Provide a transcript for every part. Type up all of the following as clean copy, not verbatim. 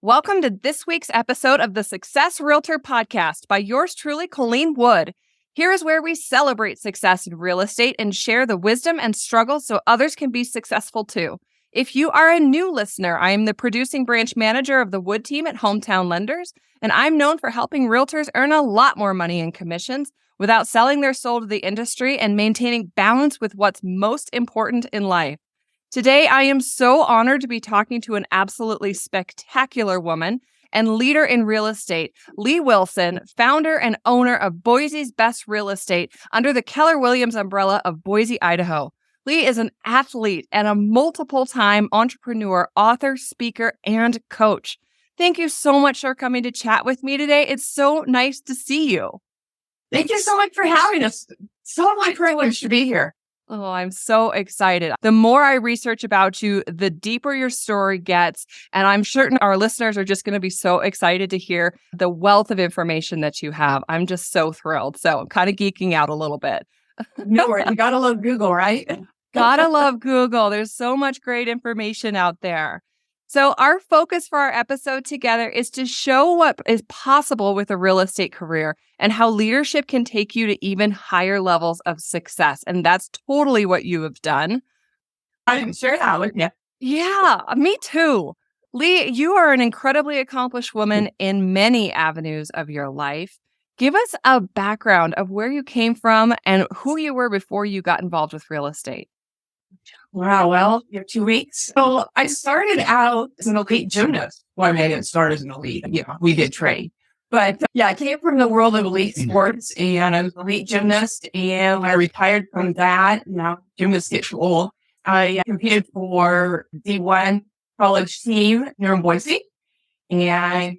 Welcome to this week's episode of the Success Realtor Podcast by yours truly, Colleen Wood. Here is where we celebrate success in real estate and share the wisdom and struggles so others can be successful too. If you are a new listener, I am the producing branch manager of the Wood team at Hometown Lenders, and I'm known for helping realtors earn a lot more money in commissions without selling their soul to the industry and maintaining balance with what's most important in life. Today, I am so honored to be talking to an absolutely spectacular woman and leader in real estate, Leigh Wilson, founder and owner of Boise's Best Real Estate under the Keller Williams umbrella of Boise, Idaho. Leigh is an athlete and a multiple-time entrepreneur, author, speaker, and coach. Thank you so much for coming to chat with me today. It's so nice to see you. Thank you so much for having us. So my privilege to be here. Oh, I'm so excited. The more I research about you, the deeper your story gets. And I'm certain our listeners are just going to be so excited to hear the wealth of information that you have. I'm just so thrilled. So I'm kind of geeking out a little bit. No worries. You gotta love Google, right? Gotta love Google. There's so much great information out there. So our focus for our episode together is to show what is possible with a real estate career and how leadership can take you to even higher levels of success. And that's totally what you have done. I can share that with you. Yeah, me too. Leigh, you are an incredibly accomplished woman in many avenues of your life. Give us a background of where you came from and who you were before you got involved with real estate. Wow. Well, you have 2 weeks. So I started out as an elite gymnast. Well, I didn't start as an elite. We did train. But I came from the world of elite sports and I was an elite gymnast and I retired from that. Now gymnasts get old. I competed for D1 college team here in Boise and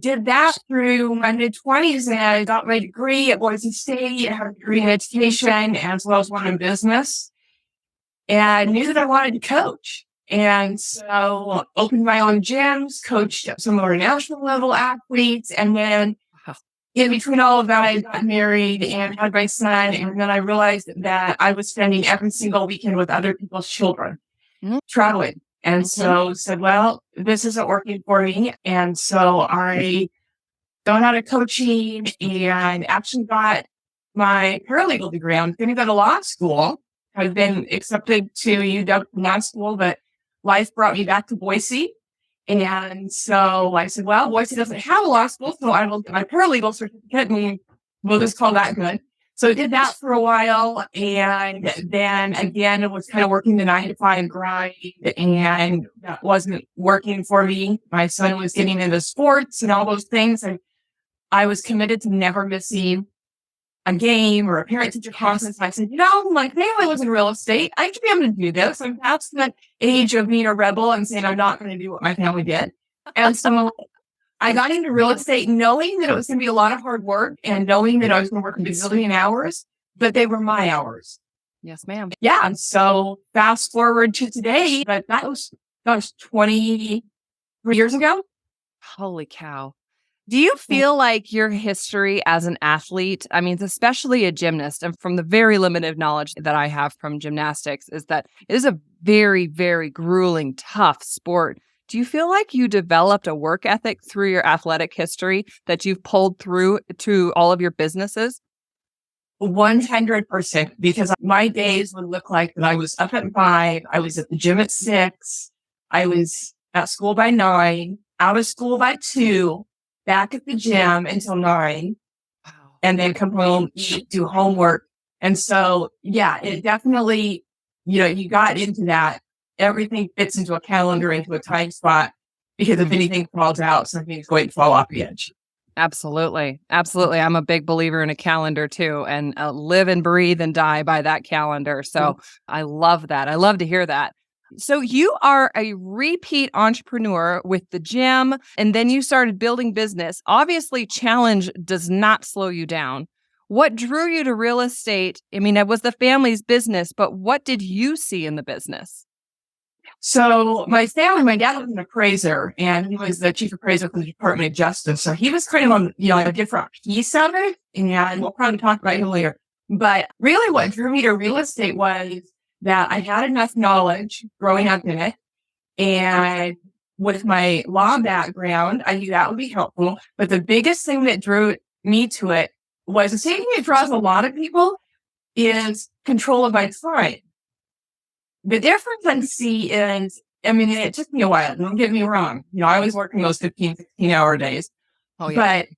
did that through my mid-20s and I got my degree at Boise State. I have a degree in education as well as one in business. And I knew that I wanted to coach. And so opened my own gyms, coached some of our national level athletes. And then in between all of that, I got married and had my son. And then I realized that I was spending every single weekend with other people's children, traveling. And so said, well, this isn't working for me. And so I got out of coaching and actually got my paralegal degree. I'm going to go to law school. I've been accepted to UW law school, but life brought me back to Boise. And so I said, well, Boise doesn't have a law school, so I will get my paralegal certificate and we'll just call that good. So I did that for a while. And then again, it was kind of working the 9-to-5 grind and that wasn't working for me. My son was getting into sports and all those things. And I was committed to never missing a game or a parent-teacher conference. I said, my family was in real estate. I should be able to do this. I'm past that age of being a rebel and saying I'm not going to do what my family did. And so I got into real estate knowing that it was going to be a lot of hard work and knowing that I was going to work a bazillion hours, but they were my hours. Yes, ma'am. Yeah. And so fast forward to today, but that was 23 years ago. Holy cow. Do you feel like your history as an athlete, especially a gymnast, and from the very limited knowledge that I have from gymnastics, is that it is a very, very grueling, tough sport. Do you feel like you developed a work ethic through your athletic history that you've pulled through to all of your businesses? 100%, because my days would look like that I was up at 5, I was at the gym at 6, I was at school by 9, out of school by 2, back at the gym until 9, and then come home, eat, do homework. And so, it definitely, you got into that. Everything fits into a calendar, into a time spot, because if anything falls out, something's going to fall off the edge. Absolutely. Absolutely. I'm a big believer in a calendar too, and live and breathe and die by that calendar. So I love that. I love to hear that. So you are a repeat entrepreneur with the gym, and then you started building business. Obviously, challenge does not slow you down. What drew you to real estate? It was the family's business, but what did you see in the business? So my dad was an appraiser and he was the chief appraiser for the Department of Justice. So he was kind of on, a different piece of it. And we'll probably talk about it later. But really what drew me to real estate was that I had enough knowledge growing up in it. And with my law background, I knew that would be helpful. But the biggest thing that drew me to it was the same thing that draws a lot of people is control of my time. The difference I see is, I mean, it took me a while. Don't get me wrong. I was working those 15, 16-hour days. Oh, yeah. But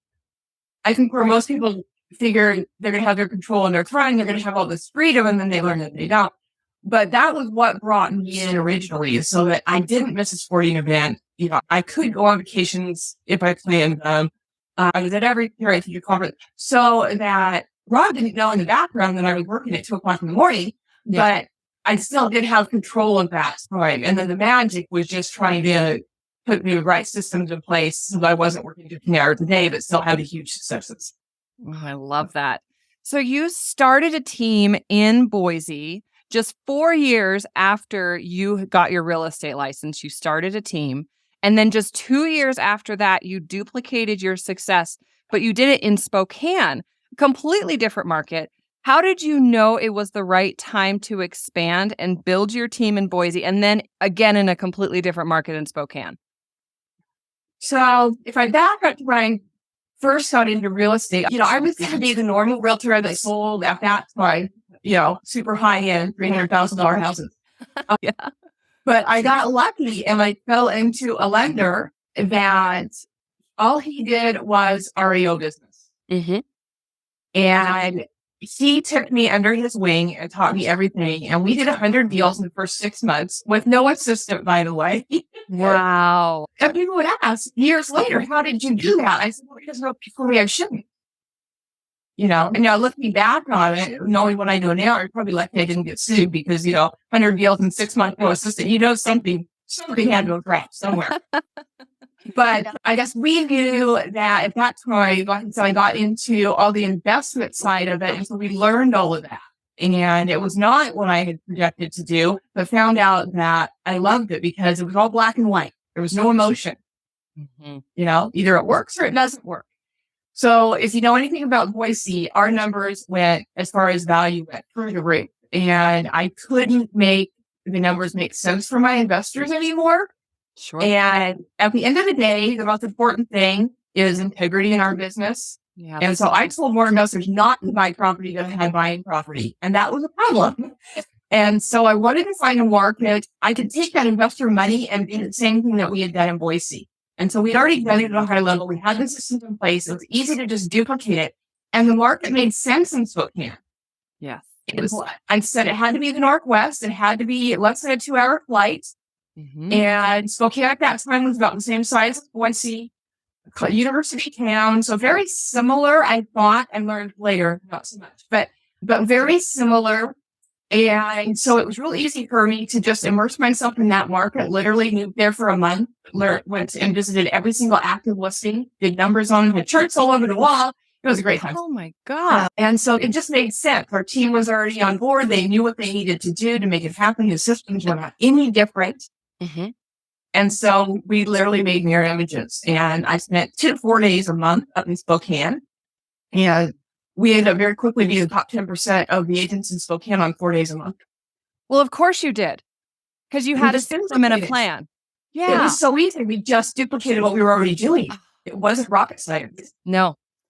I think where most people figure they're going to have their control and their time, they're going to have all this freedom, and then they learn that they don't. But that was what brought me in originally, so that I didn't miss a sporting event. I could go on vacations if I planned them. I was at every parent teacher conference, so that Rob didn't know in the background that I was working at 2:00 in the morning, but I still did have control of that time. And then the magic was just trying to put the right systems in place so that I wasn't working 15 hours a day, but still had huge successes. Oh, I love that. So you started a team in Boise just 4 years after you got your real estate license. You started a team. And then just 2 years after that, you duplicated your success, but you did it in Spokane, a completely different market. How did you know it was the right time to expand and build your team in Boise and then again in a completely different market in Spokane? So if I back up to when I first got into real estate, I was going to be the normal realtor that sold at that time, super high end, $300,000 houses. Yeah. But I got lucky and I fell into a lender that all he did was REO business. Mm-hmm. And he took me under his wing and taught me everything. And we did 100 deals in the first 6 months with no assistant, by the way. Wow. And people would ask years later, how did you do that? I said, well, because before I shouldn't. And now looking back on it, knowing what I know now, I'd probably lucky I didn't get sued because, 100 deals in 6 months, no assistant, something had to go crap somewhere. But I guess we knew that at that time, so I got into all the investment side of it. And so we learned all of that. And it was not what I had projected to do, but found out that I loved it because it was all black and white. There was no emotion. Mm-hmm. Either it works or it doesn't work. So if you know anything about Boise, our numbers went, as far as value went, through the roof. And I couldn't make the numbers make sense for my investors anymore. Sure. And at the end of the day, the most important thing is integrity in our business. Yeah. And so I told more investors not to buy property than I had buying property. And that was a problem. And so I wanted to find a market I could take that investor money and do the same thing that we had done in Boise. And so we'd already done it at a high level. We had the systems in place. It was easy to just duplicate it. And the market made sense in Spokane. Yeah. I said it had to be the Northwest. It had to be less than a 2-hour flight. Mm-hmm. And Spokane at that time was about the same size as Boise, university town. So very similar, I thought, and learned later, not so much, but very similar. And so it was really easy for me to just immerse myself in that market. Literally moved there for a month, went and visited every single active listing, did numbers on the charts all over the wall. It was a great time. Oh my God. And so it just made sense. Our team was already on board. They knew what they needed to do to make it happen. The systems were not any different. Mm-hmm. And so we literally made mirror images. And I spent 2 to 4 days a month up in Spokane. And we ended up very quickly being the top 10% of the agents in Spokane on 4 days a month. Well, of course you did. Because you had a system and a plan. Yeah. It was so easy. We just duplicated what we were already doing. It wasn't rocket science.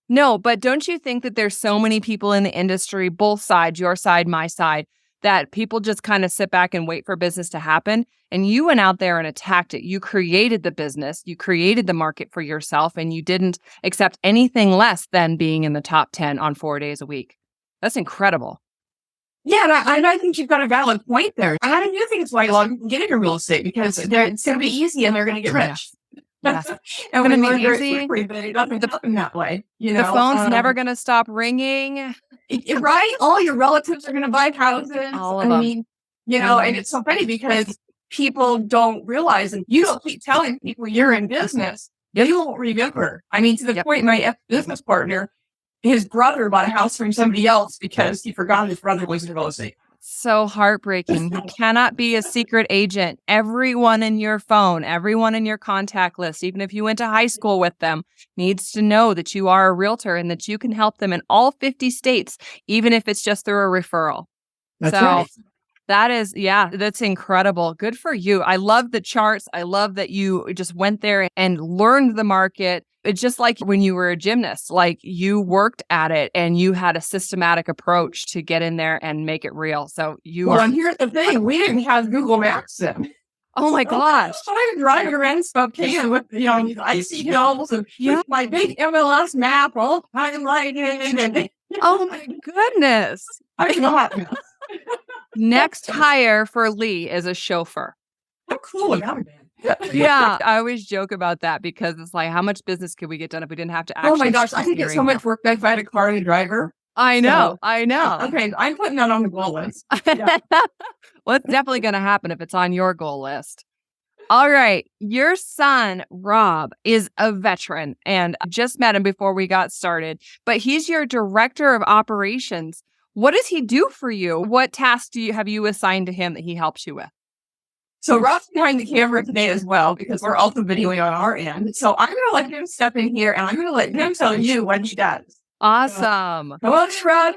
No, but don't you think that there's so many people in the industry, both sides, your side, my side, that people just kind of sit back and wait for business to happen? And you went out there and attacked it. You created the business, you created the market for yourself, and you didn't accept anything less than being in the top 10 on 4 days a week. That's incredible. Yeah, and I think you've got a valid point there. And I do think it's why a lot of people get into real estate, because it's going to be easy and they're going to get rich. Yes. And It's we gonna learned be very easy. quickly that it doesn't happen that way. The phone's never going to stop ringing. Right? All your relatives are going to buy houses. All of them. I mean, and it's so funny because people don't realize, and you don't keep telling people you're in business, you won't remember. I mean, to the point, my ex-business partner, his brother bought a house from somebody else because he forgot his brother was in real estate. So heartbreaking. You cannot be a secret agent. Everyone in your phone, everyone in your contact list, even if you went to high school with them, needs to know that you are a realtor and that you can help them in all 50 states, even if it's just through a referral. That's right. That's incredible. Good for you. I love the charts. I love that you just went there and learned the market. It's just like when you were a gymnast, like you worked at it and you had a systematic approach to get in there and make it real. So and here's the thing. We didn't have Google Maps then. Oh my gosh. I was driving around Spokane with, these icy hills and my big MLS map all highlighted. Oh my goodness. I'm not. Next hire for Leigh is a chauffeur. How cool would that have been? Yeah, I always joke about that because it's like, how much business could we get done if we didn't have to actually? Oh my gosh, I could get so much work if I had a car and a driver. I know. Okay, I'm putting that on the goal list. Yeah. Well, it's definitely going to happen if it's on your goal list. All right. Your son, Rob, is a veteran, and I just met him before we got started, but he's your director of operations. What does he do for you? What tasks have you assigned to him that he helps you with? So Rob's behind the camera today as well, because we're also videoing on our end. So I'm going to let him step in here, and I'm going to let him tell you what he does. Awesome. Come on, Rob.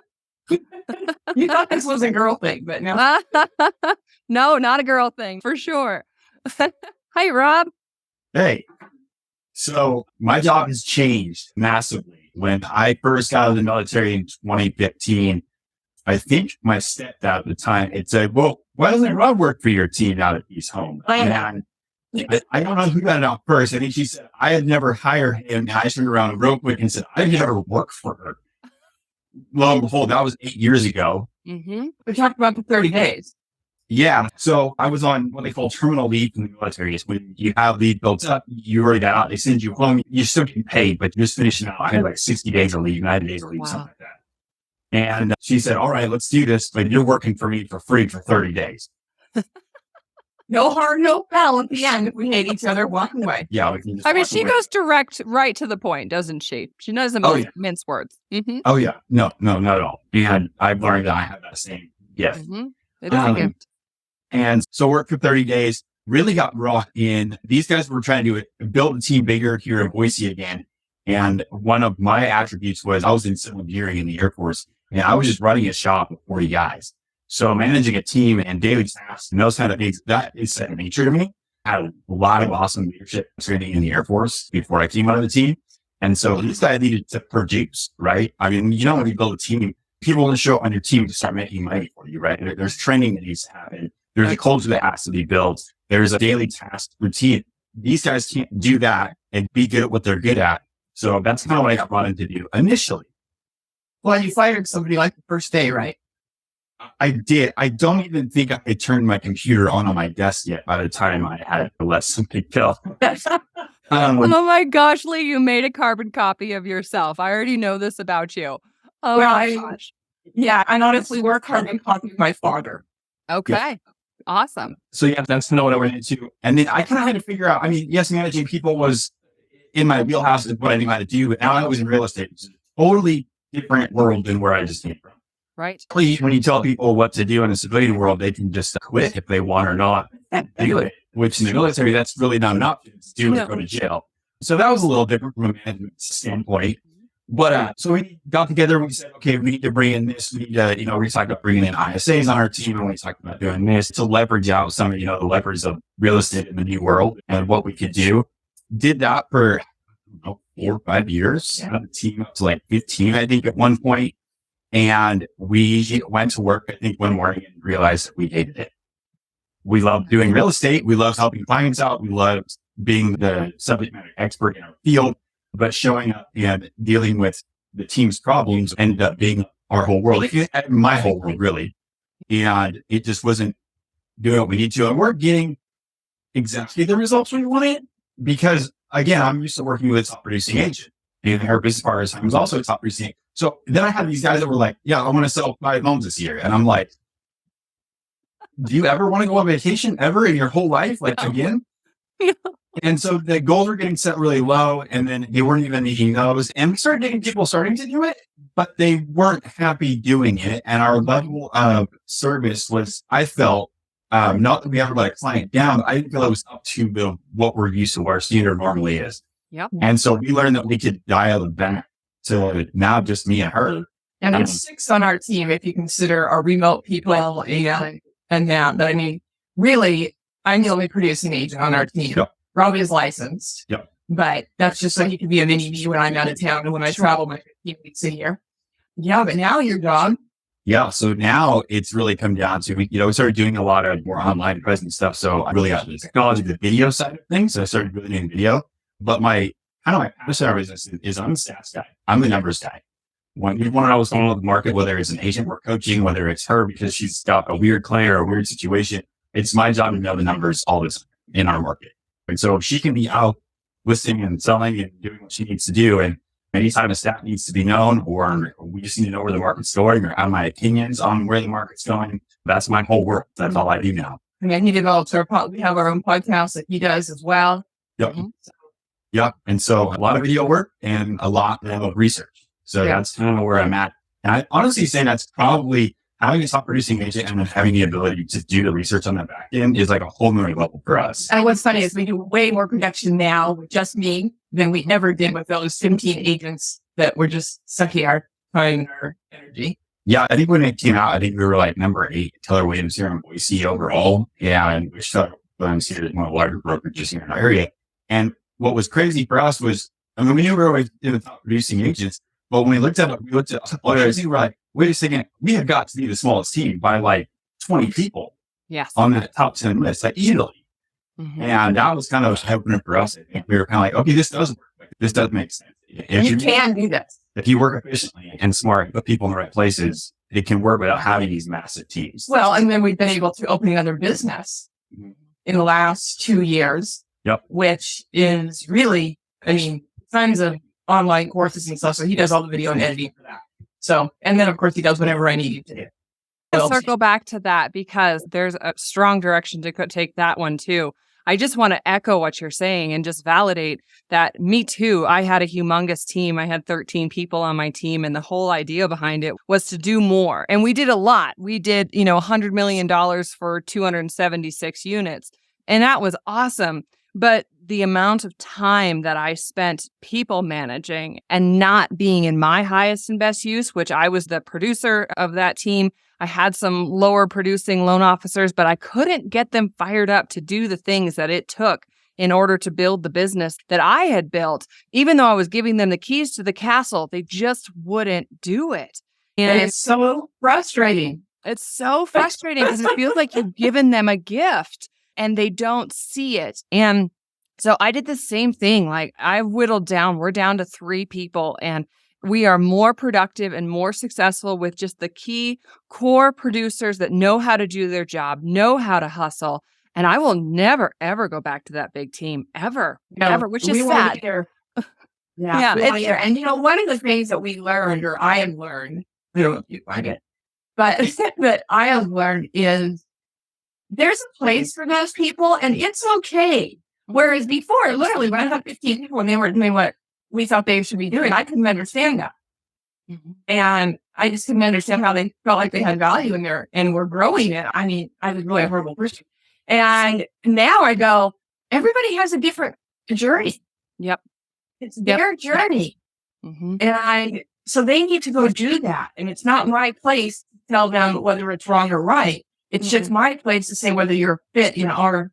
You thought this was a girl thing, but no. No, not a girl thing, for sure. Hi, Rob. Hey. So my job has changed massively. When I first got out of the military in 2015, I think my stepdad at the time had said, well, why doesn't Rob work for your team now that he's home? And I don't know who got it out first. I think she said, I had never hired him. And I turned around real quick and said, I've never worked for her. Lo and behold, that was 8 years ago. Mm-hmm. We talked about the 30 days. Yeah. So I was on what they call terminal leave in the military. It's when you have leave built up, you already got out, they send you home, you're still getting paid, but you're just finishing out. I had like 60 days of leave, 90 days of leave, something like that. And she said, all right, let's do this, but you're working for me for free for 30 days. No hard, no foul at the end if we hate each other, walk away. Yeah. She goes right to the point, doesn't she? She doesn't mince words. Mm-hmm. Oh, yeah. No, not at all. And I've learned that I have that same gift. Mm-hmm. It is a gift. And so worked for 30 days, really got brought in. These guys were trying to build a team bigger here in Boise again. And one of my attributes was I was in civil engineering in the Air Force, and I was just running a shop with 40 guys. So managing a team and daily tasks and those kind of things, that is second nature to me. I had a lot of awesome leadership training in the Air Force before I came out of the team. And so these guys needed to produce, right? I mean, when you build a team, people want to show up on your team to start making money for you, right? There's training that needs to happen. There's a culture that has to be built. There's a daily task routine. These guys can't do that and be good at what they're good at. So that's kind of what I got brought in to do initially. Well, you fired somebody like the first day, right? I did. I don't even think I had turned my computer on my desk yet by the time I had to let something go. Oh my gosh, Leigh, you made a carbon copy of yourself. I already know this about you. Oh my gosh. Yeah, and honestly, we're a carbon copy of my father. Okay. Yeah. Awesome. So yeah, that's what I went into. And then I kind of had to figure out, yes, managing people was in my wheelhouse of what I knew how to do, but now I was in real estate. It's a totally different world than where I just came from. Right. When you tell people what to do in the civilian world, they can just quit if they want or not do it, which in the military, that's really not an option. It's do or go to jail. So that was a little different from a management standpoint. But so we got together and we said, okay, we need to bring in this. We need to, we talked about bringing in ISAs on our team, and we talked about doing this to leverage out some of, the levers of real estate in the new world and what we could do. Did that for 4 or 5 years. Yeah. The team up to like 15, I think, at one point. And we went to work, I think, one morning and realized that we hated it. We loved doing real estate. We loved helping clients out. We loved being the subject matter expert in our field, but showing up and dealing with the team's problems ended up being our whole world, my whole world, really. And it just wasn't doing what we need to. And we're getting exactly the results we wanted because, again, I'm used to working with a top producing agent. And her business partner was also a top producing agent. So then I had these guys that were like, yeah, I want to sell 5 homes this year. And I'm like, do you ever want to go on vacation ever in your whole life? Like again? Yeah. And so the goals were getting set really low, and then they weren't even meeting those. And we started getting people starting to do it, but they weren't happy doing it. And our level of service was, I felt, not that we ever let a client down, I didn't feel it was up to what we're used to, what our standard normally is. Yep. And so we learned that we could dial it back to now just me and her. And I'm 6 on our team if you consider our remote people and and that. But I mean, really, I'm the only producing agent on our team. Yep. Robbie is licensed. Yep. But that's just so he can be a mini me when I'm out of town and when I travel my 15 weeks a year. Yeah, but now your job. Yeah. So now it's really come down to, we started doing a lot of more online presence stuff. So I really got the technology, the video side of things. So I started really doing video, but my passion business is I'm the stats guy. I'm the numbers guy. When people want to know what's going on with the market, whether it's an agent we're coaching, whether it's her because she's got a weird client or a weird situation, it's my job to know the numbers all the time in our market. And so she can be out listing and selling and doing what she needs to do. And anytime a stat needs to be known, or we just need to know where the market's going, or have my opinions on where the market's going, that's my whole world. That's all I do now. I mean, he develops we have our own podcast that he does as well. Yep. Yep. And so a lot of video work and a lot of research. So that's kind of where I'm at. And I honestly say that's probably having a top producing agent and having the ability to do the research on the back end is like a whole new level for us. And what's funny is we do way more production now with just me than we ever did with those 15 agents that were just sucking our time and our energy. Yeah, I think when it came out, I think we were like number 8 Keller Williams here in Boise overall. Yeah, and we Keller Williams here is one of the larger brokerages here in our area. And what was crazy for us was, I mean, we knew we were always in the top producing agents, but when we looked at others, we were like, wait a second, we have got to be the smallest team by like 20 people on that top 10 list, like easily. Mm-hmm. And that was kind of opening for us. And we were kind of like, okay, this does work. This does make sense. If you can do this. If you work efficiently and smart, put people in the right places, it can work without having these massive teams. Well, and then we've been able to open another business in the last 2 years, which is really, I mean, tons of online courses and stuff. So he does all the video and editing for that. So, and then of course he does whatever I need him to do. I'll circle back to that because there's a strong direction to take that one too. I just want to echo what you're saying and just validate that me too. I had a humongous team. I had 13 people on my team, and the whole idea behind it was to do more. And we did a lot. We did, $100 million for 276 units. And that was awesome. But the amount of time that I spent people managing and not being in my highest and best use, which I was the producer of that team. I had some lower producing loan officers, but I couldn't get them fired up to do the things that it took in order to build the business that I had built. Even though I was giving them the keys to the castle, they just wouldn't do it. And it's so frustrating. It's so frustrating because it feels like you've given them a gift and they don't see it. And so I did the same thing. Like I whittled down, we're down to 3 people, and we are more productive and more successful with just the key core producers that know how to do their job, know how to hustle. And I will never, ever go back to that big team, ever, which is sad. Yeah. And one of the things that we learned, or I have learned, I don't know if you find it, but that I have learned is there's a place for those people and it's okay. Whereas before, literally, when I had 15 people and they were doing what we thought they should be doing, I couldn't understand that. Mm-hmm. And I just couldn't understand how they felt like they had value in there and were growing it. I mean, I was really a horrible person. And now I go, everybody has a different journey. Yep. It's their journey. Mm-hmm. And so they need to go do that. And it's not my place to tell them whether it's wrong or right. It's just my place to say whether you're fit in our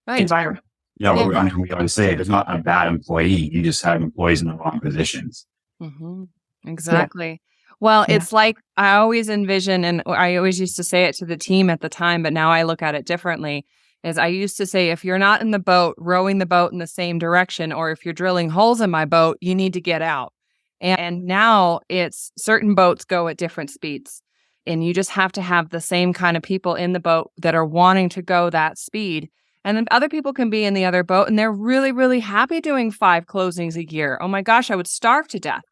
environment. Yeah, well, we always say there's not a bad employee. You just have employees in the wrong positions. Mm-hmm. Exactly. Yeah. Well, it's like I always envision, and I always used to say it to the team at the time, but now I look at it differently, is I used to say, if you're not in the boat, rowing the boat in the same direction, or if you're drilling holes in my boat, you need to get out. And now it's certain boats go at different speeds. And you just have to have the same kind of people in the boat that are wanting to go that speed. And then other people can be in the other boat and they're really, really happy doing 5 closings a year. Oh my gosh, I would starve to death.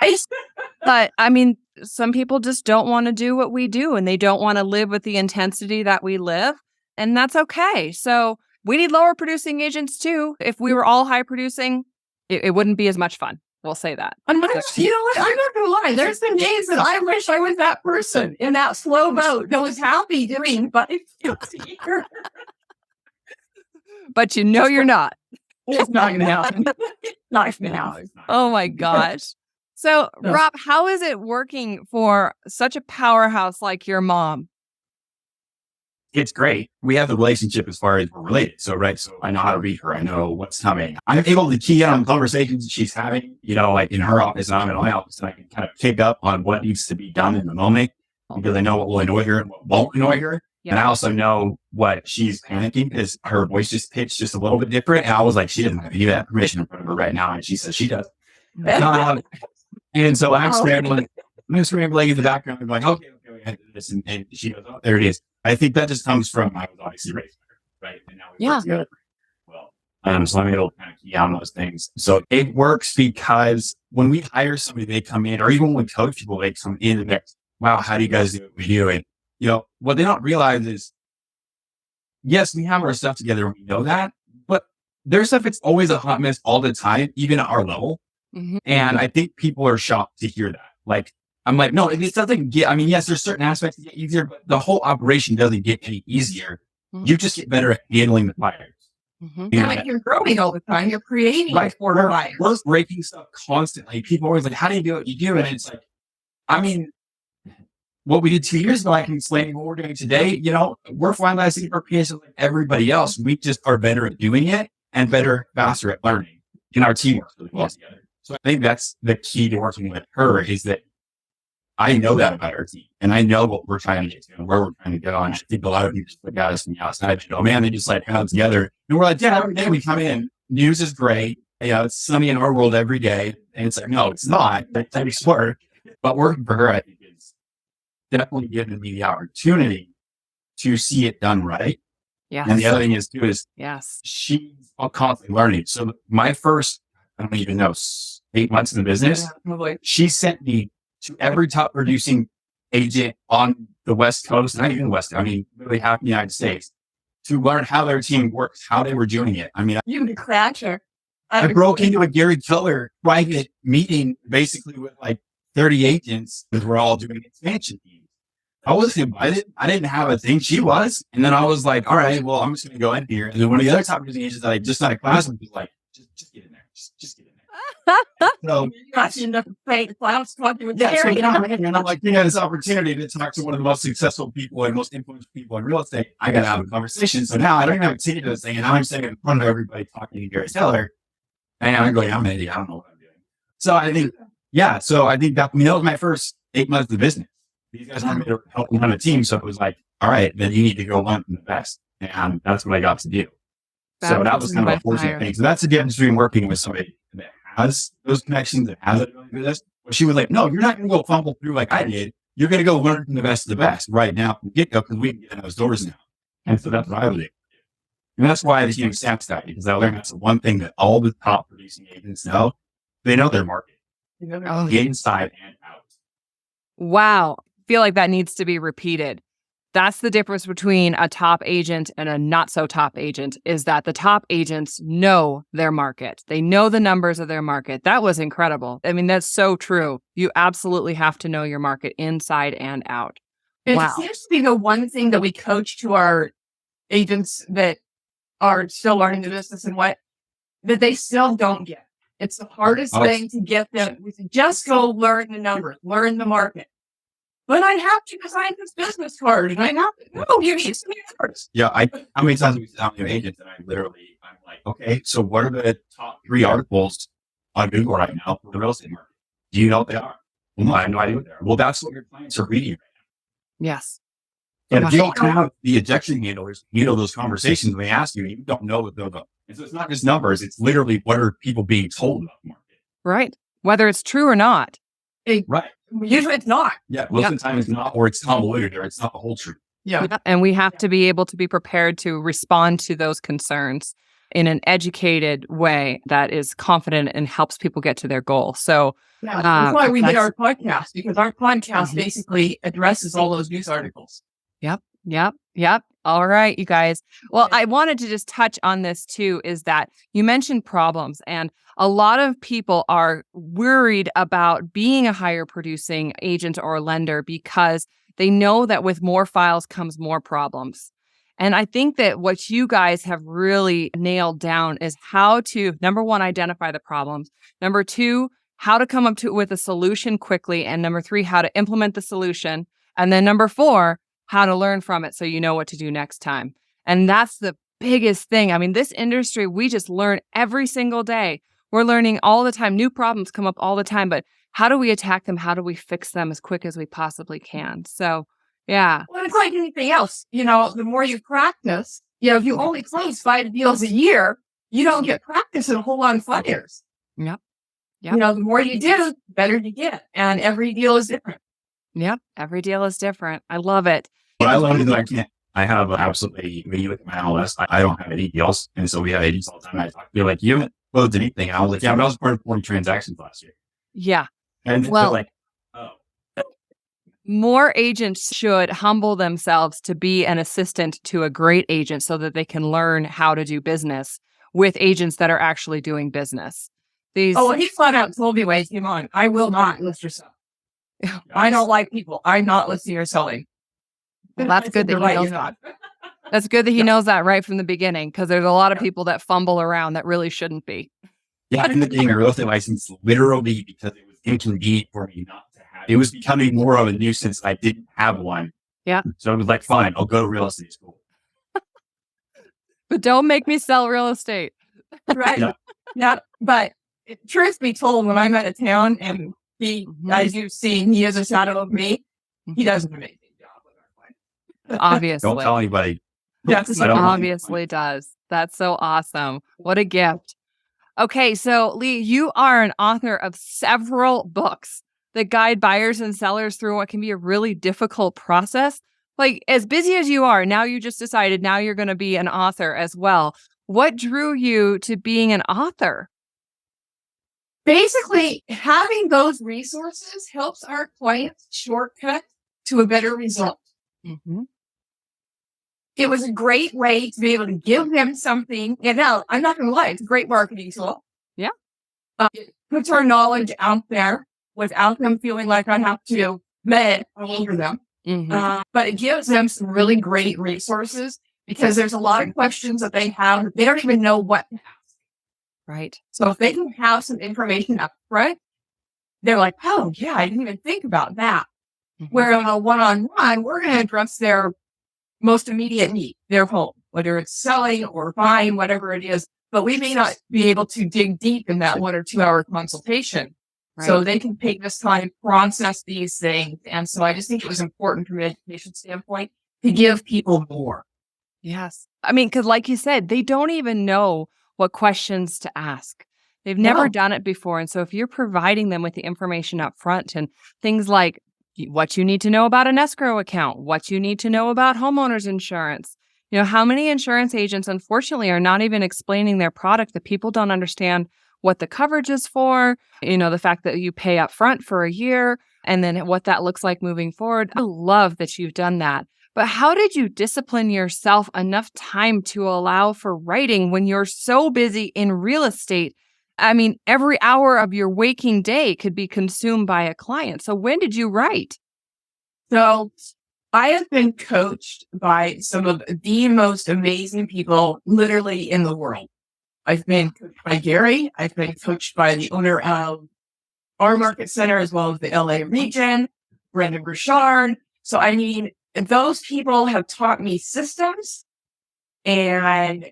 Right? But I mean, some people just don't want to do what we do and they don't want to live with the intensity that we live. And that's okay. So we need lower producing agents too. If we were all high producing, it wouldn't be as much fun. We'll say that. And you know what? I'm not going to lie. There's been days that I wish I was that person in that slow boat that was happy doing 5 deals a year. But you're not. It's not going to happen. Not going to happen. Oh my gosh. So, Rob, how is it working for such a powerhouse like your mom? it's great. We have the relationship as far as we're related. So, right. So I know how to read her. I know what's coming. I'm able to key in on conversations she's having, like in her office and I'm in my office, and I can kind of pick up on what needs to be done in the moment because I know what will annoy her and what won't annoy her. Yeah. And I also know what she's panicking because her voice just pitched just a little bit different. And I was like, she doesn't have any of that information in front of her right now. And she says she does. And so I'm scrambling in the background. I'm like, okay, we had to do this. And she goes, oh, there it is. I think that just comes from, I was obviously raised there, right? And now we work together well. So I'm able to kind of key on those things. So it works because when we hire somebody, they come in, or even when we coach people, they come in and they're, wow, how do you guys do what we do? And, what they don't realize is, yes, we have our stuff together and we know that, but their stuff, it's always a hot mess all the time, even at our level. Mm-hmm. And I think people are shocked to hear that. Like, I'm like, no, it doesn't get, yes, there's certain aspects that get easier, but the whole operation doesn't get any easier. Mm-hmm. You just get better at handling the fires. Mm-hmm. And you're growing all the time. You're creating fires. We're breaking stuff constantly. People are always like, how do you do what you do? And it's like, what we did 2 years ago, I can explain what we're doing today. We're finalizing our PSs like everybody else. We just are better at doing it and faster at learning. And our team works really well together. So I think that's the key to working with her is that I know that about our team and I know what we're trying to get to and where we're trying to go. And I think a lot of people just look at us from the outside and go, man, they just have it together. And we're like, yeah, every day we come in, news is great. It's sunny in our world every day. And it's like, no, it's not. That's how we work. But working for her, I think, is definitely giving me the opportunity to see it done right. Yeah. And the other thing is she's constantly learning. So my first, I don't even know, 8 months in the business, she sent me to every top producing agent on the West Coast, not even the West, really half the United States, to learn how their team works, how they were doing it. You the crasher. I broke into a Gary Keller private meeting basically with like 30 agents because we're all doing expansion teams. I wasn't invited. I didn't have a thing. She was. And then I was like, all right, well, I'm just going to go in here. And then one of the other top producing agents that I just had a class with was like, just get in there. Just get in there. So you got you enough to pay the class talking with Gary. And I'm like, this opportunity to talk to one of the most successful people and most influential people in real estate. I got to have a conversation. So now I don't even have a ticket to this thing. And now I'm sitting in front of everybody talking to Gary Keller. And I'm going, I'm an idiot. I don't know what I'm doing. So I think, that was my first 8 months of the business. These guys wanted me to help run a team. So it was like, all right, then you need to go learn from the best. And that's what I got to do. So that was kind of a fortunate thing. So that's the difference between working with somebody that has those connections, that has a business. But she was like, no, you're not going to go fumble through like I did. You're going to go learn from the best of the best right now from the get-go because we can get in those doors now. And so that's what I would do. And that's why I became SAP Stack, because I learned that's the one thing that all the top producing agents know. They know their market. The inside and out. Wow. I feel like that needs to be repeated. That's the difference between a top agent and a not so top agent, is that the top agents know their market. They know the numbers of their market. That was incredible. That's so true. You absolutely have to know your market inside and out. It seems to be the one thing that we coach to our agents that are still learning the business and that they still don't get. It's the hardest thing to get them. We say, just go learn the numbers, learn the market. But I have to design this business card, and I have to. No, you need some cards. Yeah, how many times have we sit down with agents and I'm like, okay, so what are the top 3 articles on Google right now for the real estate market? Do you know what they are? Well, no, I have no idea what they are. Well, that's what your clients are reading right now. Yes. And if you don't have the objection handlers handle those conversations when they ask you, you don't know what they're about. And so it's not just numbers; it's literally what are people being told about the market. Right. Whether it's true or not. Right. Usually it's not. Yeah, most of the time it's not, or it's convoluted, or it's not the whole truth. Yeah. And we have to be able to be prepared to respond to those concerns in an educated way that is confident and helps people get to their goal. So that's why we did our podcast, because our podcast basically addresses all those news articles. Yep. All right, you guys. Well, I wanted to just touch on this too, is that you mentioned problems, and a lot of people are worried about being a higher producing agent or lender because they know that with more files comes more problems. And I think that what you guys have really nailed down is how to, number one, identify the problems. Number two, how to come up with a solution quickly. And number three, how to implement the solution. And then number four, how to learn from it so you know what to do next time. And that's the biggest thing. I mean, this industry, we just learn every single day. We're learning all the time. New problems come up all the time, but how do we attack them? How do we fix them as quick as we possibly can? So, yeah. Well, it's like anything else. The more you practice, if you only close 5 deals a year, you don't get practice in a whole lot of fires. Yep. The more you do, the better you get. And every deal is different. Yep. Every deal is different. I love it. What I love is that I have absolutely, when you look at my MLS, I don't have any deals. And so we have agents all the time. I talk to you like, you haven't closed anything. And I was like, yeah, but I was part of 40 transactions last year. Yeah. And well, they're like, oh. More agents should humble themselves to be an assistant to a great agent so that they can learn how to do business with agents that are actually doing business. He flat out told me when he came on, I will not list your stuff. I don't like people. I'm not listing or selling. Well, that's good that he knows that. That's good that he knows that right from the beginning, because there's a lot of people that fumble around that really shouldn't be. Yeah, I ended up getting a real estate license literally because it was inconvenient for me not to have it. It was becoming more of a nuisance. I didn't have one. Yeah. So I was like, fine, I'll go to real estate school. But don't make me sell real estate. Right. Yeah. But truth be told, when I'm out of town and he, as you've seen, he is a shadow of me, he does an amazing job with our clients. Obviously. Don't tell anybody. Yes, obviously does. That's so awesome. What a gift. Okay, so Leigh, you are an author of several books that guide buyers and sellers through what can be a really difficult process. Like, as busy as you are, now you just decided now you're going to be an author as well. What drew you to being an author? Basically, having those resources helps our clients shortcut to a better result. Mm-hmm. It was a great way to be able to give them something. And now, I'm not going to lie, it's a great marketing tool. Yeah. It puts our knowledge out there without them feeling like I have to med all over them. Mm-hmm. But it gives them some really great resources because there's a lot of questions that they have. They don't even know what to ask. Right. So if they can have some information up front, they're like, oh, yeah, I didn't even think about that. Mm-hmm. Where on a one-on-one, we're going to address their most immediate need, their home, whether it's selling or buying, whatever it is. But we may not be able to dig deep in that 1 or 2 hour consultation. Right. So they can take this time, process these things. And so I just think it was important from an education standpoint to give people more. Yes. I mean, because like you said, they don't even know what questions to ask. They've never done it before. And so if you're providing them with the information up front and things like what you need to know about an escrow account, what you need to know about homeowners insurance, how many insurance agents, unfortunately, are not even explaining their product, that people don't understand what the coverage is for, the fact that you pay up front for a year and then what that looks like moving forward. I love that you've done that. But how did you discipline yourself enough time to allow for writing when you're so busy in real estate? I mean, every hour of your waking day could be consumed by a client. So when did you write? So I have been coached by some of the most amazing people literally in the world. I've been coached by Gary. I've been coached by the owner of our market center as well as the LA region, Brendan Burchard. So I mean, those people have taught me systems and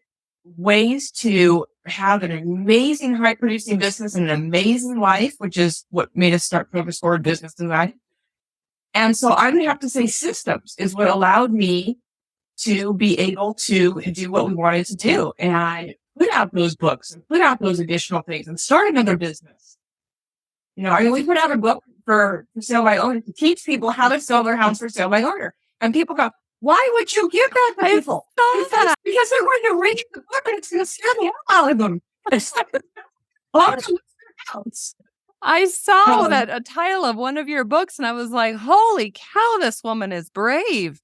ways to have an amazing high-producing business and an amazing life, which is what made us start Focus Forward Business Design. And so I'm going to have to say systems is what allowed me to be able to do what we wanted to do and put out those books and put out those additional things and start another business. We put out a book for sale by owner to teach people how to sell their house for sale by owner. And people go, why would you give that to people? Because they're going to read the book and it's going to scare the hell out of them. I saw that a title of one of your books and I was like, holy cow, this woman is brave.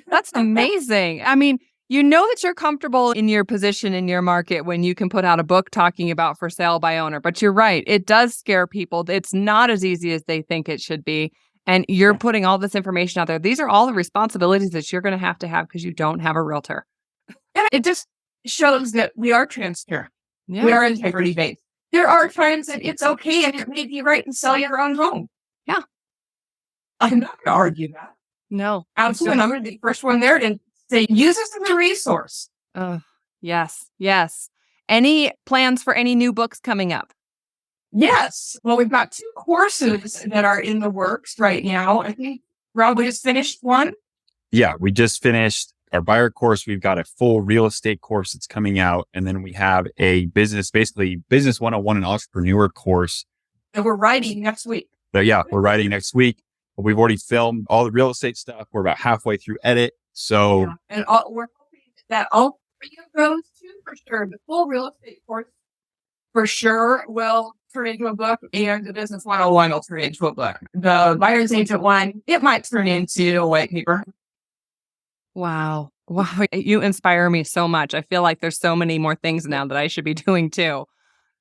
That's amazing. I mean, that you're comfortable in your position in your market when you can put out a book talking about for sale by owner. But you're right. It does scare people. It's not as easy as they think it should be. And you're putting all this information out there. These are all the responsibilities that you're going to have because you don't have a realtor. And it just shows that we are transparent. Yeah. We are integrity-based. There are times that it's okay and it may be right to sell your own home. Yeah. I'm not going to argue that. No. Absolutely. And I'm going to be the first one there to say, use this as a resource. Yes. Yes. Any plans for any new books coming up? Yes. Well, we've got 2 courses that are in the works right now. I think, Rob, we just finished one. Yeah, we just finished our buyer course. We've got a full real estate course that's coming out. And then we have a business 101 and entrepreneur course. And we're writing next week. But yeah, we're writing next week. We've already filmed all the real estate stuff. We're about halfway through edit. So, yeah. And we're hoping that all 3 of those too, for sure. The full real estate course for sure will turn into a book, and the business 101 will turn into a book. The buyer's agent one, it might turn into a white paper. Wow. Wow. You inspire me so much. I feel like there's so many more things now that I should be doing too.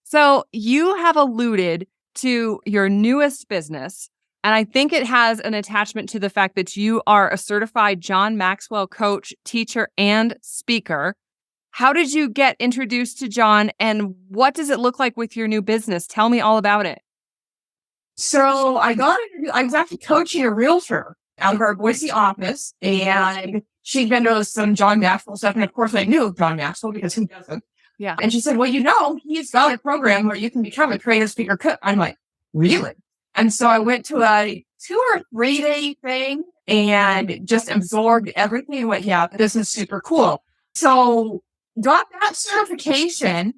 So you have alluded to your newest business, and I think it has an attachment to the fact that you are a certified John Maxwell coach, teacher, and speaker. How did you get introduced to John, and what does it look like with your new business? Tell me all about it. So I was actually coaching a realtor out of our Boise office, and she'd been to some John Maxwell stuff. And of course, I knew John Maxwell because who doesn't? Yeah. And she said, well, he's got a program where you can become a creative speaker coach. I'm like, really? And so I went to a 2 or 3 day thing and just absorbed everything and went, yeah, this is super cool. So got that certification.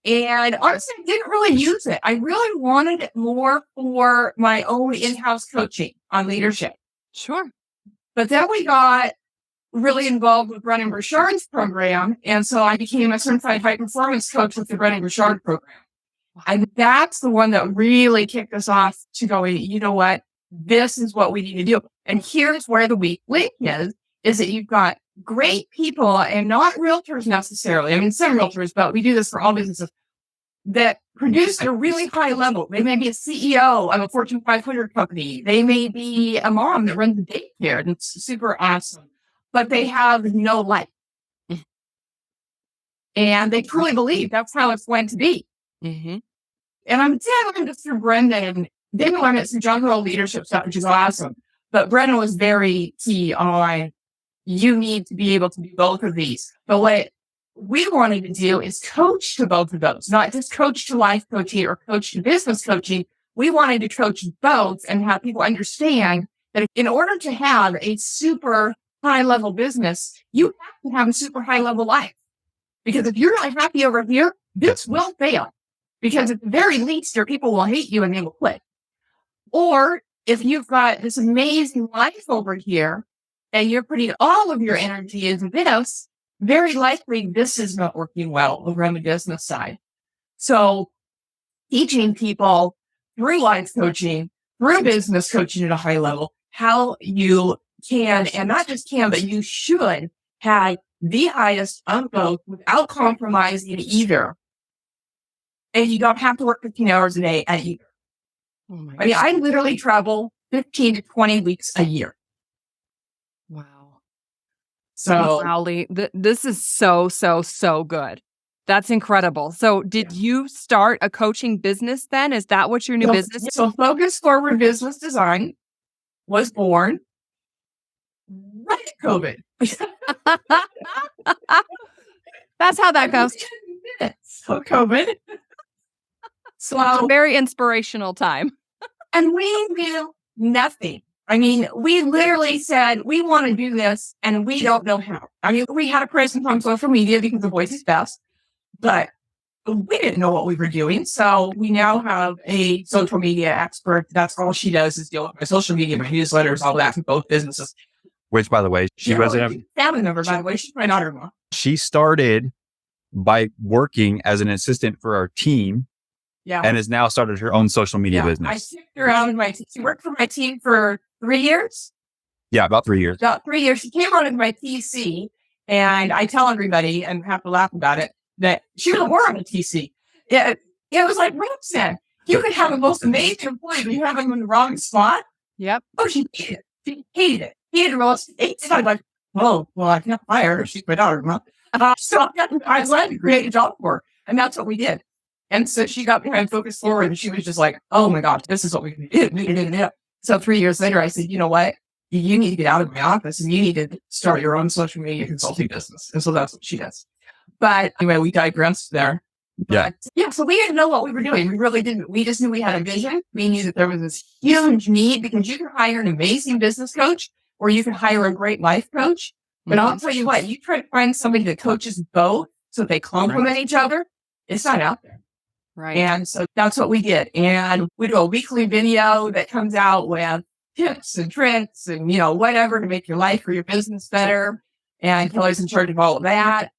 And honestly, I didn't really use it. I really wanted it more for my own in-house coaching on leadership. Sure. But then we got really involved with Brennan Burchard's program. And so I became a certified high performance coach with the Brennan Burchard program. And that's the one that really kicked us off to go, you know what? This is what we need to do. And here's where the weak link is that you've got great people, and not realtors necessarily. I mean, some realtors, but we do this for all businesses that produce at a really high level. They may be a CEO of a Fortune 500 company. They may be a mom that runs a daycare, and it's super awesome, but they have no life. And they truly believe that's how it's going to be. Mm-hmm. And I'm learned this through Brendan. They learned some general leadership stuff, which is awesome. But Brendan was very key on, you need to be able to do both of these. But what we wanted to do is coach to both of those, not just coach to life coaching or coach to business coaching. We wanted to coach both and have people understand that in order to have a super high level business, you have to have a super high level life. Because if you're not happy over here, this will fail. Because at the very least, your people will hate you and they will quit. Or if you've got this amazing life over here and you're putting all of your energy into this, very likely this is not working well over on the business side. So teaching people through life coaching, through business coaching at a high level, how you can, and not just can, but you should have the highest of both without compromising either. And you don't have to work 15 hours a day at either. Oh I mean, I literally travel 15 to 20 weeks a year. Wow. So, wow, Leigh, this is so good. That's incredible. So did you start a coaching business then? Is that what your new business is? So Focus Forward Business Design was born right at COVID. That's how that goes. So COVID. So it's a very inspirational time. And we knew nothing. I mean, we literally said, we want to do this and we don't know how. I mean, we had a presence on social media because the voice is best, but we didn't know what we were doing. So we now have a social media expert. That's all she does is deal with my social media, my newsletters, all that for both businesses. Which, by the way, she wasn't a family member, by the way. She's my daughter-in-law. She started by working as an assistant for our team. Yeah. And has now started her own social media business. I sticked around in my team. She worked for my team for 3 years. Yeah, about 3 years. About 3 years. She came on as my TC, and I tell everybody, and have to laugh about it, that she was born on a TC. It was like Roxanne. You could have the most amazing employee, but you have them in the wrong spot. Yep. Oh, she hated it. She hated it. Hated real estate. So I'm like, oh, well, I can't fire her. She's my daughter. So I was glad to create a job for her, and that's what we did. And so she got behind Focus Forward and she was just like, oh my gosh, this is what we can do. So 3 years later, I said, you know what? you need to get out of my office and you need to start your own social media consulting business. And so that's what she does. But anyway, we digressed there. Yeah. But, yeah. So we didn't know what we were doing. We really didn't. We just knew we had a vision. We knew that there was this huge need because you can hire an amazing business coach or you can hire a great life coach. But I'll tell you what, you try to find somebody that coaches both so they complement each other. It's not out there. Right. And so that's what we did. And we do a weekly video that comes out with tips and tricks and, whatever to make your life or your business better. And Kelly's in charge of all of that.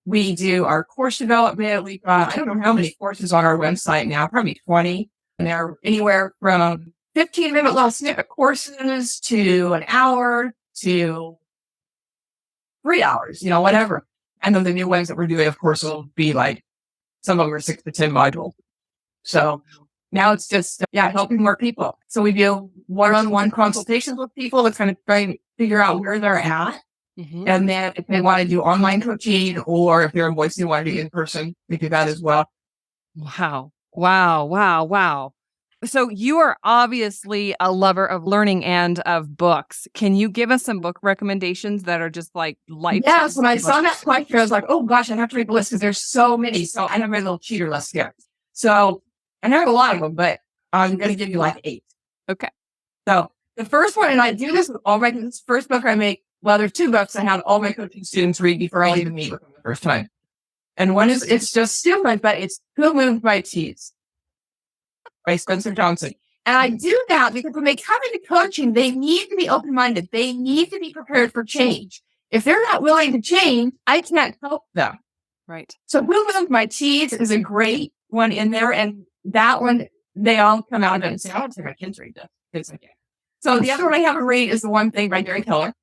We do our course development. We've got, I don't know how many courses on our website now, probably 20. And they're anywhere from 15-minute little snippet courses to an hour to 3 hours, whatever. And then the new ones that we're doing, of course, will be like, some of them are 6 to 10 modules. So now it's just, helping more people. So we do one-on-one consultations with people to kind of try and figure out where they're at. Mm-hmm. And then if they want to do online coaching or if they're in Boise and want to do in person, we do that as well. Wow. So you are obviously a lover of learning and of books. Can you give us some book recommendations that are just like life? Yes, when I saw that question, I was like, oh gosh, I have to read the list because there's so many. So I have my little cheater list here. So I have a lot of them, but I'm going to give you like 8. Okay. So the first one, and I do this with all my, this is the first book I make. Well, there's 2 books I have all my coaching students read before I even meet with them the first time. And one is, it's just stupid, but it's Who Moved My Cheese by Spencer Johnson. And I do that because when they come into coaching, they need to be open-minded. They need to be prepared for change. If they're not willing to change, I can't help them. Right. So Who Moved My Cheese is a great one in there. And that one, they all come out and say, I want to take my kids read this. So the other one I have to read is The One Thing by Gary Keller.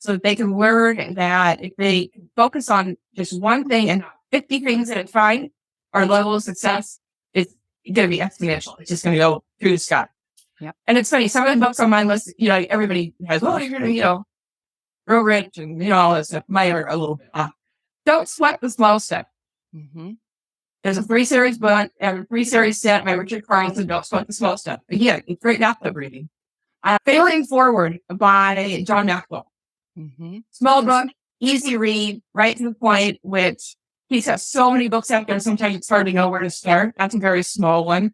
So that they can learn that if they focus on just one thing and 50 things at a time, our level of success is going to be exponential. It's just going to go through the sky. Yeah. And it's funny. Some of the books on my list, everybody has, you're going to, real rich and, all this stuff. Mine are a little bit off. Don't sweat the small stuff. Mm-hmm. There's a 3-series book and a 3-series set by Richard Carlson. Don't sweat the small stuff. Again, it's great bathtub reading. Failing Forward by John Maxwell. Mm-hmm. Small book, easy read, right to the point, which he's got so many books out there. Sometimes it's hard to know where to start. That's a very small one.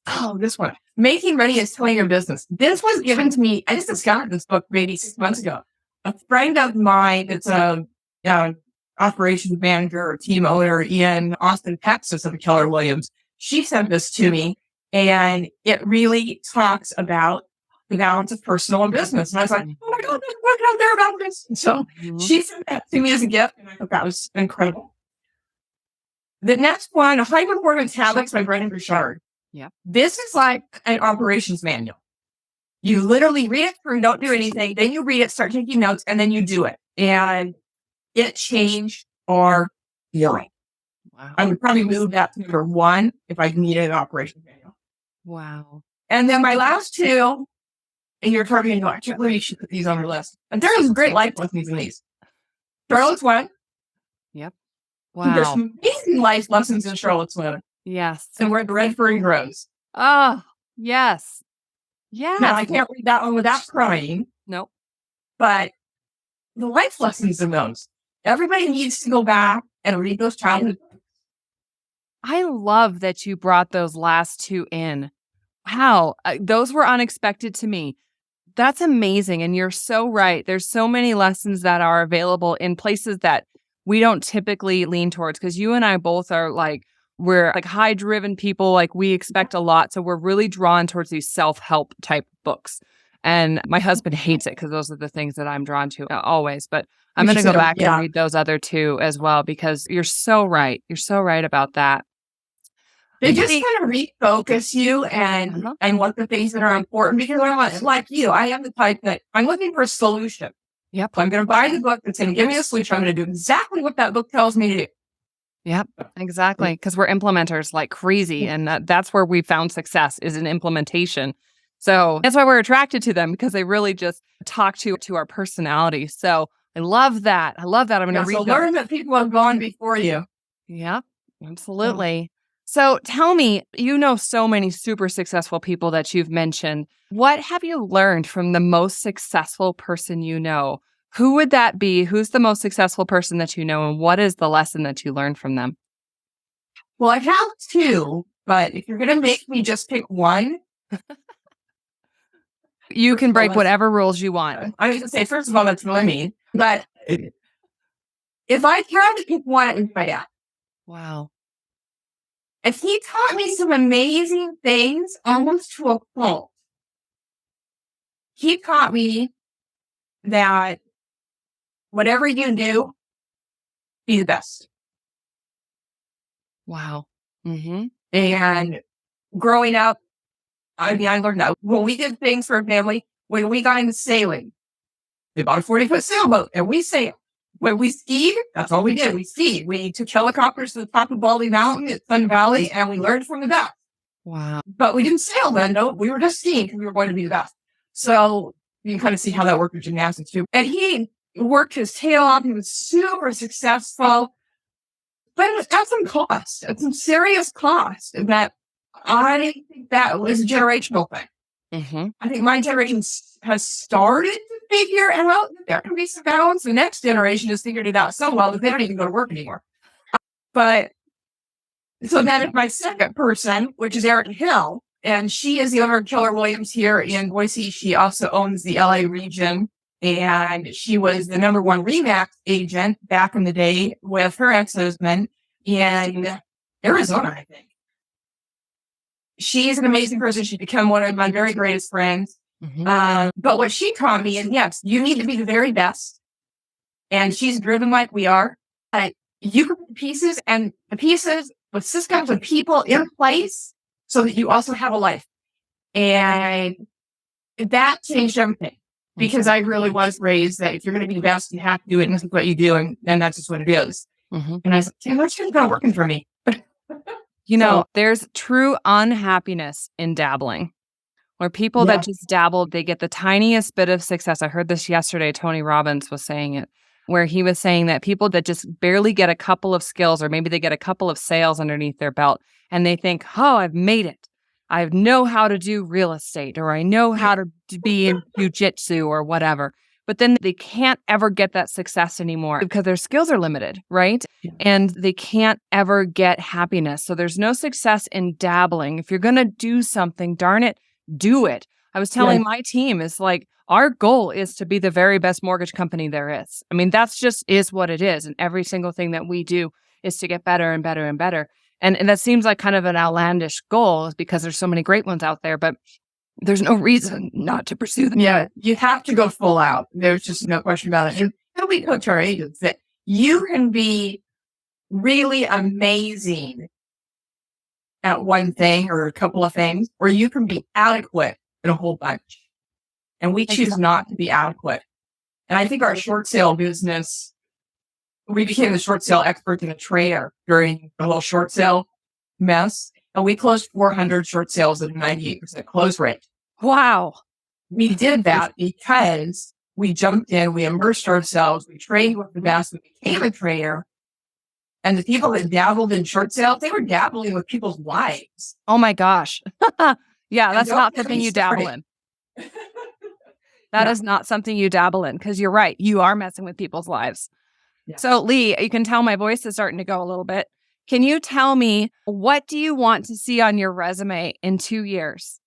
Oh, this one. Making Money is Telling Your Business. This was given to me. I just discovered this book maybe 6 months ago. A friend of mine, it's a operations manager or team owner in Austin, Texas of Keller Williams. She sent this to me and it really talks about the balance of personal and business. And I was like, oh my God, there's a book out there about this. And so she sent that to me as a gift. And I thought that was incredible. The next one, High Performance Habits by Brendon Burchard. Yeah. This is like an operations manual. You literally read it through, don't do anything. Then you read it, start taking notes, and then you do it. And it changed our feeling. Wow. I would probably move that to number 1 if I needed an operations manual. Wow. And then my last 2, and you're probably going to go, I can't believe you should put these on your list. And there is great life lessons in these. Charlotte's Web. Yep. There's Wow. some amazing life lessons in Charlotte's Web. Yes. And where the red fern grows. Oh, yes. Yeah. Now, I can't read that one without crying. Nope. But the life lessons in those. Everybody needs to go back and read those childhood books. I love that you brought those last 2 in. Wow. Those were unexpected to me. That's amazing. And you're so right. There's so many lessons that are available in places that we don't typically lean towards because you and I both are we're high driven people. We expect a lot. So we're really drawn towards these self-help type books. And my husband hates it because those are the things that I'm drawn to always. But I'm going to go back and read those other 2 as well because you're so right. You're so right about that. They just kind of refocus you and what the things that are important because I'm like you. I am the type that I'm looking for a solution. Yep. I'm going to buy the book that's going to give me a solution. I'm going to do exactly what that book tells me to do. Yep, exactly. Because we're implementers like crazy. And that's where we found success is in implementation. So that's why we're attracted to them because they really just talk to our personality. So I love that. I'm going to read so learn that people have gone before you. Yep, absolutely. So tell me, you know so many super successful people that you've mentioned. What have you learned from the most successful person you know? Who would that be? Who's the most successful person that you know? And what is the lesson that you learned from them? Well, I have two, but if you're going to make me just pick one, You can break whatever rules you want. I was going to say, first of all, that's really mean. But if I had to pick one, it would be my dad. Wow. And he taught me some amazing things, almost to a fault. He taught me that whatever you do, be the best. Wow. Mm-hmm. And growing up, I learned that when we did things for a family, when we got into sailing, we bought a 40-foot sailboat and we sailed. When we skied, that's all we did. We skied. We took helicopters to the top of Baldy Mountain at Sun Valley and we learned from the best. Wow. But we didn't sail then, no. We were just skiing because we were going to be the best. So you can kind of see how that worked with gymnastics too. And he worked his tail off. He was super successful. But it was at some cost, at some serious cost. And that I think that was a generational thing. Mm-hmm. I think my generation has started to figure out that there can be some balance. The next generation has figured it out so well that they don't even go to work anymore. But so that is my second person, which is Erin Hill. And she is the owner of Keller Williams here in Boise. She also owns the LA region. And she was the number one RE/MAX agent back in the day with her ex-husband in Arizona, I think. She's an amazing person. She's become one of my very greatest friends. Mm-hmm. But what she taught me is, yes, you need to be the very best. And she's driven like we are. You can put the pieces with systems and people in place so that you also have a life. And that changed everything. Because I really was raised that if you're going to be the best, you have to do it. And this is what you do. And that's just what it is. Mm-hmm. And I said, that's just not working for me. You know, there's true unhappiness in dabbling. Where people that just dabble, they get the tiniest bit of success. I heard this yesterday. Tony Robbins was saying it, where he was saying that people that just barely get a couple of skills, or maybe they get a couple of sales underneath their belt, and they think, oh, I've made it. I know how to do real estate, or I know how to be in jujitsu or whatever. But then they can't ever get that success anymore because their skills are limited, right? Yeah. And they can't ever get happiness. So there's no success in dabbling. If you're going to do something, darn it, do it. I was telling my team, is like, our goal is to be the very best mortgage company there is. I mean, that's just is what it is. And every single thing that we do is to get better and better and better. And that seems like kind of an outlandish goal because there's so many great ones out there, but there's no reason not to pursue them. Yeah, you have to go full out. There's just no question about it. And we coach our agents that you can be really amazing at one thing or a couple of things, or you can be adequate in a whole bunch. And we choose not to be adequate. And I think our short sale business, we became the short sale expert and a trader during the whole short sale mess. And we closed 400 short sales at a 98% close rate. Wow. We did that because we jumped in, we immersed ourselves, we trained with the best, we became a trader. And the people that dabbled in short sales, they were dabbling with people's lives. Oh my gosh. Yeah, that's not something you dabble in. That is not something you dabble in, because you're right. You are messing with people's lives. Yeah. So Leigh, you can tell my voice is starting to go a little bit. Can you tell me, what do you want to see on your resume in 2 years?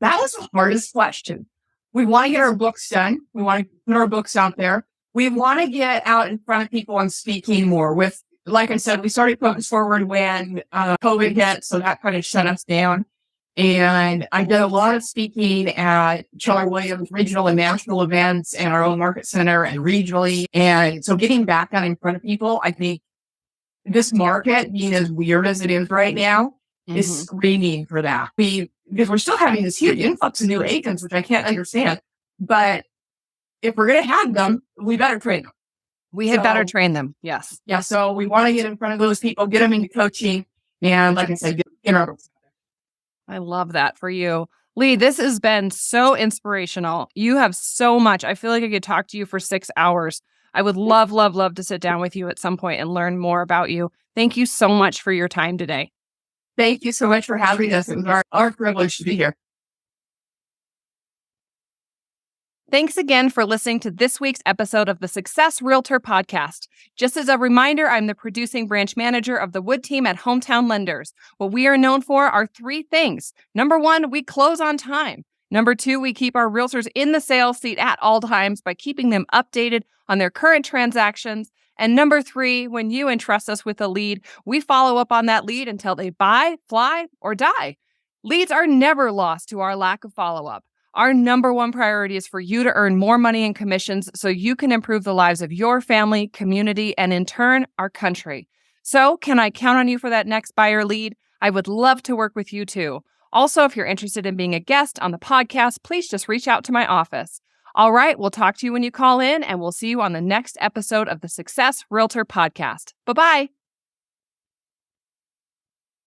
That is the hardest question. We want to get our books done. We want to put our books out there. We want to get out in front of people and speaking more. With, like I said, we started Focus Forward when COVID hit, so that kind of shut us down. And I did a lot of speaking at Keller Williams regional and national events and our own market center and regionally. And so getting back out in front of people, I think this market, being as weird as it is right now, is screaming for that. Because we're still having this huge influx of new agents, which I can't understand. But if we're going to have them, we better train them. We had better train them. Yes. Yeah. So we want to get in front of those people, get them into coaching. And like I said, get our books. I love that for you. Leigh, this has been so inspirational. You have so much. I feel like I could talk to you for 6 hours. I would love, love, love to sit down with you at some point and learn more about you. Thank you so much for your time today. Thank you so much for having us. It was our privilege to be here. Thanks again for listening to this week's episode of the Success Realtor Podcast. Just as a reminder, I'm the producing branch manager of the Wood team at Hometown Lenders. What we are known for are three things. Number one, we close on time. Number two, we keep our realtors in the sales seat at all times by keeping them updated on their current transactions. And number three, when you entrust us with a lead, we follow up on that lead until they buy, fly, or die. Leads are never lost to our lack of follow-up. Our number one priority is for you to earn more money in commissions so you can improve the lives of your family, community, and in turn, our country. So, can I count on you for that next buyer lead? I would love to work with you too. Also, if you're interested in being a guest on the podcast, please just reach out to my office. All right, we'll talk to you when you call in, and we'll see you on the next episode of the Success Realtor Podcast. Bye-bye.